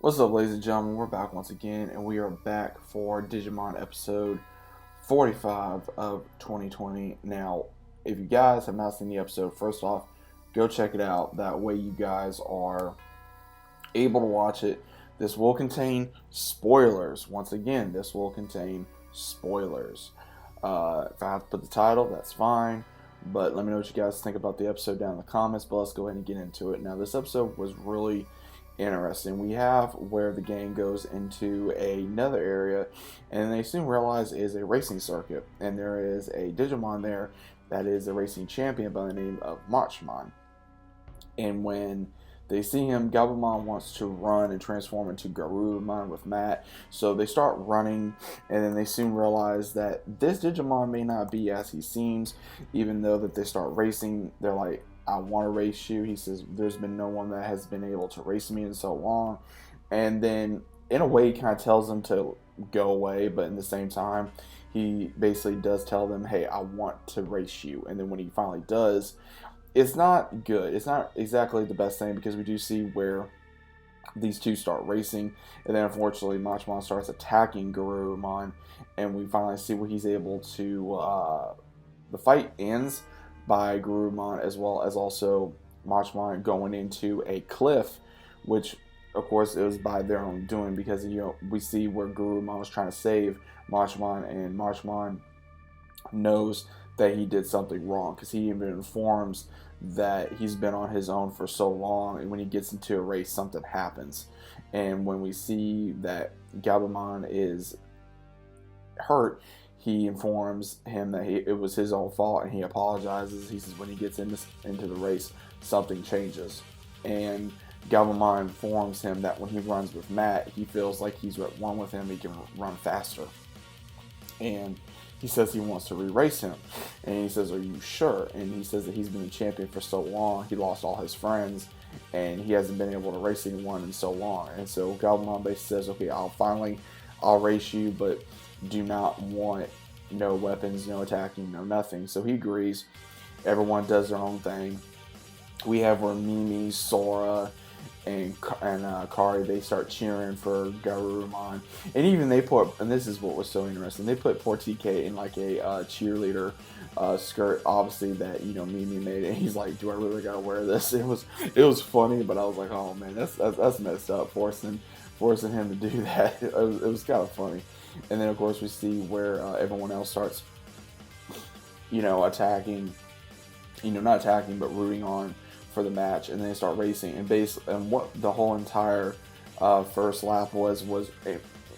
What's up, ladies and gentlemen? We're back once again, and we are back for Digimon episode 45 of 2020. Now, if you guys have not seen the episode, first off, go check it out. That way, you guys are able to watch it. This will contain spoilers. Once again, this will contain spoilers. If I have to put the title, that's fine. But let me know what you guys think about the episode down in the comments. But let's go ahead and get into it. Now, this episode was really interesting. We have where the gang goes into another area, and they soon realize is a racing circuit, and there is a Digimon there that is a racing champion by the name of Marchmon. And when they see him, Gabumon wants to run and transform into Garurumon with Matt. So they start running, and then they soon realize that this Digimon may not be as he seems. Even though that they start racing, they're like, I want to race you. He says, there's been no one that has been able to race me in so long. And then, in a way, he kind of tells them to go away, but in the same time, he basically does tell them, hey, I want to race you. And then when he finally does, it's not good. It's not exactly the best thing, because we do see where these two start racing, and then unfortunately Machmon starts attacking Garurumon, and we finally see where he's able to, the fight ends by Garurumon, as well as also Machmon going into a cliff, which of course it was by their own doing, because we see where Garurumon was trying to save Machmon, and Machmon knows that he did something wrong, because he even informs that he's been on his own for so long, and when he gets into a race, something happens. And when we see that Gabumon is hurt, he informs him that it was his own fault, and he apologizes. He says when he gets into the race, something changes. And Gabumon informs him that when he runs with Matt, he feels like he's at one with him, he can run faster. And he says he wants to re-race him. And he says, are you sure? And he says that he's been a champion for so long, he lost all his friends, and he hasn't been able to race anyone in so long. And so Gabumon basically says, okay, I'll race you, but do not want no weapons, no attacking, no nothing. So he agrees. Everyone does their own thing. We have where Mimi, Sora, and Kari, they start cheering for Garurumon, and even they put, and this is what was so interesting, they put poor TK in like a cheerleader skirt, obviously that Mimi made it. And he's like, do I really gotta wear this? It was funny, but I was like, oh man, that's messed up, forcing him to do that. It was kind of funny. And then of course we see where everyone else starts attacking, not attacking but rooting on for the match, and then they start racing, and what the whole entire first lap was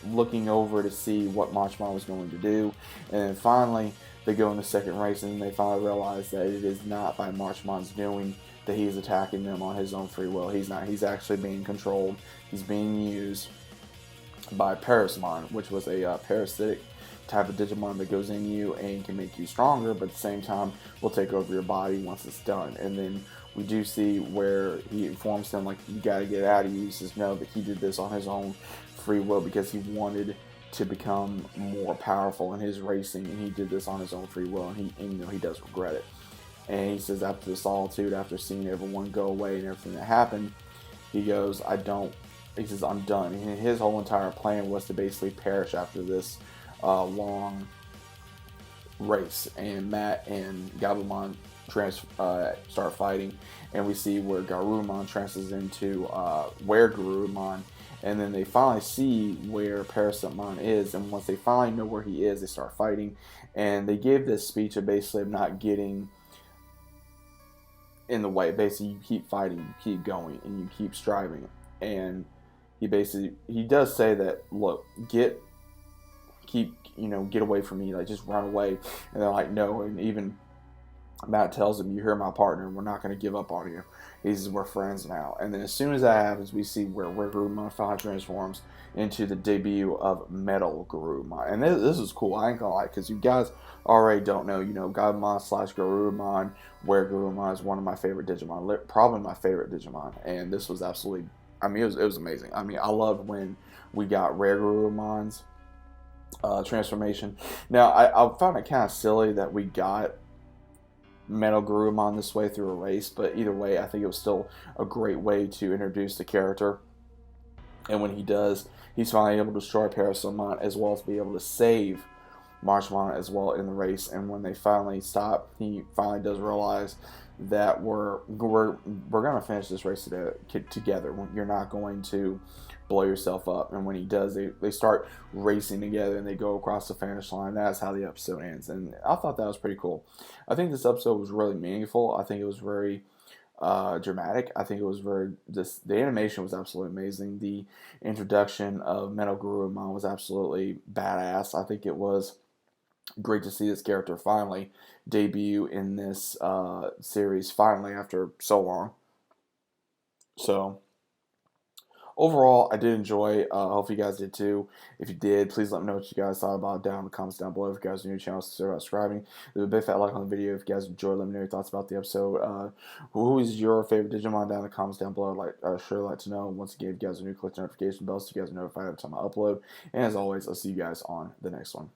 looking over to see what Machmon was going to do. And then finally they go in the second race, and they finally realize that it is not by Machmon's doing that he's attacking them on his own free will. He's not. He's actually being controlled. He's being used by Parasmon, which was a parasitic type of Digimon that goes in you and can make you stronger, but at the same time will take over your body once it's done. And then we do see where he informs him, like, you gotta get out of you. He says no, that he did this on his own free will because he wanted to become more powerful in his racing, and he did this on his own free will, and he does regret it. And he says after the solitude, after seeing everyone go away and everything that happened, he goes, he says, I'm done. And his whole entire plan was to basically perish after this long race. And Matt and Gabumon start fighting, and we see where Garurumon transfers into where Garurumon, and then they finally see where Parasitmon is, and once they finally know where he is, they start fighting. And they give this speech of basically not getting in the way. Basically, you keep fighting, you keep going, and you keep striving. And he does say that, look, get away from me, like, just run away. And they're like, no. And even Matt tells him, you're my partner, and we're not going to give up on you. He says, we're friends now. And then as soon as that happens, we see where Garurumon finally transforms into the debut of Metal Garurumon. And this is cool, I ain't gonna lie, because you guys already don't know, Gabumon / Garurumon, where Garurumon is one of my favorite Digimon, probably my favorite Digimon. And this was absolutely, it was amazing. I loved when we got rare Garurumons transformation. Now, I found it kind of silly that we got Metal Garurumon this way through a race, but either way, I think it was still a great way to introduce the character. And when he does, he's finally able to destroy Parasamont as well as be able to save Marshmallow as well in the race. And when they finally stop, he finally does realize that we're gonna finish this race together. You're not going to blow yourself up. And when he does, they start racing together and they go across the finish line. That's how the episode ends. And I thought that was pretty cool. I think this episode was really meaningful. I think it was very dramatic. I think it was the animation was absolutely amazing. The introduction of Metal Gurumon was absolutely badass. I think it was great to see this character finally debut in this series finally after so long. So overall, I did enjoy. I hope you guys did too. If you did, please let me know what you guys thought about it down in the comments down below. If you guys are new to the channel, consider subscribing. Leave a big fat like on the video. If you guys enjoyed, let me know your thoughts about the episode. Who is your favorite Digimon down in the comments down below? Sure like to know. Once again, if you guys are new, click the notification bell so you guys are notified every time I upload. And as always, I'll see you guys on the next one.